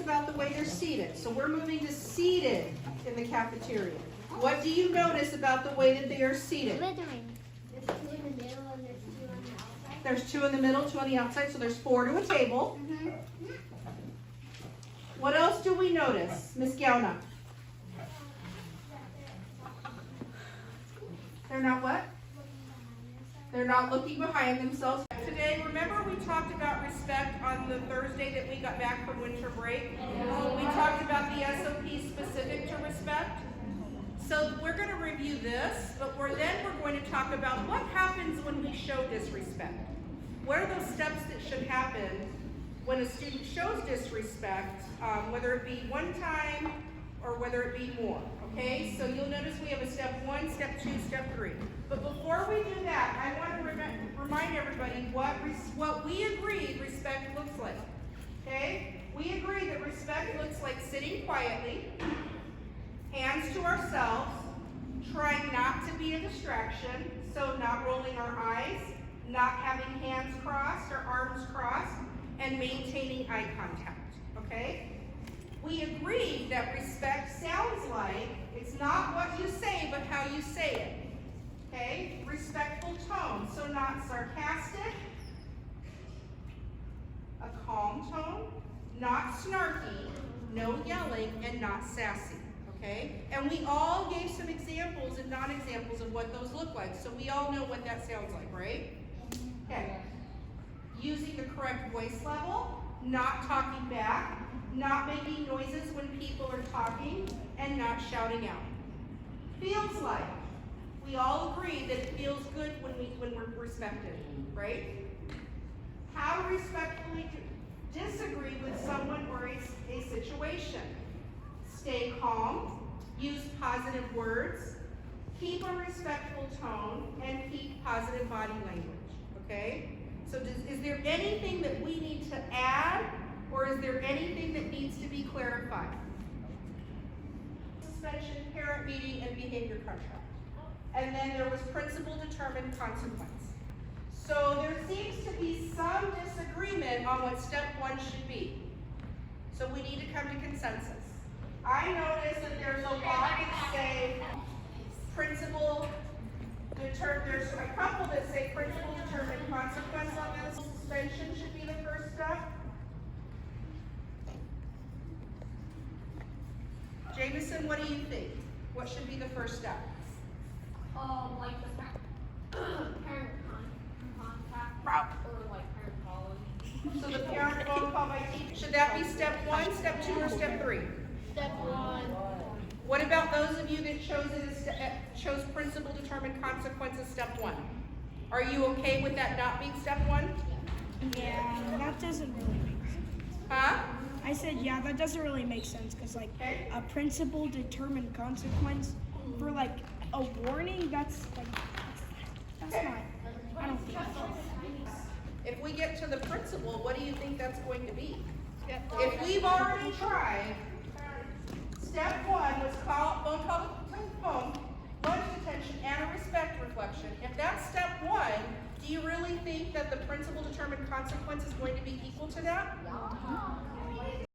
about the way they're seated. So we're moving to seated in the cafeteria. What do you notice about the way that they are seated? There's 2 in the middle, 2 on the outside, so there's 4 to a table. What else do we notice, Miss Gauna? They're not what? They're not looking behind themselves. Today, remember we talked about respect on the Thursday that we got back from winter break? We talked about the SOPs specific to respect. So we're going to review this, but then we're going to talk about what happens when we show disrespect. What are those steps that should happen when a student shows disrespect, whether it be one time or whether it be more, okay? So you'll notice we have a step 1, step 2, step 3. But before we do that, I want to remind everybody what we agreed respect looks like, okay? We agreed that respect looks like sitting quietly, hands to ourselves, trying not to be a distraction, so not rolling our eyes, not having hands crossed or arms crossed, and maintaining eye contact, okay? We agreed that respect sounds like it's not what you say, but how you say it, okay? Respectful tone, so not sarcastic, a calm tone, not snarky, no yelling, and not sassy, okay? And we all gave some examples and non-examples of what those look like, so we all know what that sounds like, right? Okay. Using the correct voice level, not talking back, not making noises when people are talking, and not shouting out. Feels like. We all agree that it feels good when we're respected, right? How to respectfully disagree with someone or a situation. Stay calm, use positive words, keep a respectful tone, and keep positive body language, okay? So is there anything that we need to add, or is there anything that needs to be clarified? Suspension, parent meeting, and behavior contract. And then there was principal determined consequence. So there seems to be some disagreement on what step 1 should be. So we need to come to consensus. I notice that there's a lot that say principal determined, there's a couple that say principal determined consequence on this. Suspension should be the first step. Jameson, what do you think? What should be the first step? Like the parent contact, or like parent calling. So the parent phone call by teacher, should that be step 1, step 2, or step 3? Step 1. What about those of you that chose principal determined consequence as step 1? Are you okay with that not being step 1? Yeah, that doesn't really make sense. Huh? I said, yeah, that doesn't really make sense because, like, Okay. a principal determined consequence for, like, a warning, that's not, I don't think so. If we get to the principal, what do you think that's going to be? If we've already tried, step 1 was phone call to phone, lunch detention, and a respect reflection. If that's step 1, do you really think that the principal determined consequence is going to be equal to that?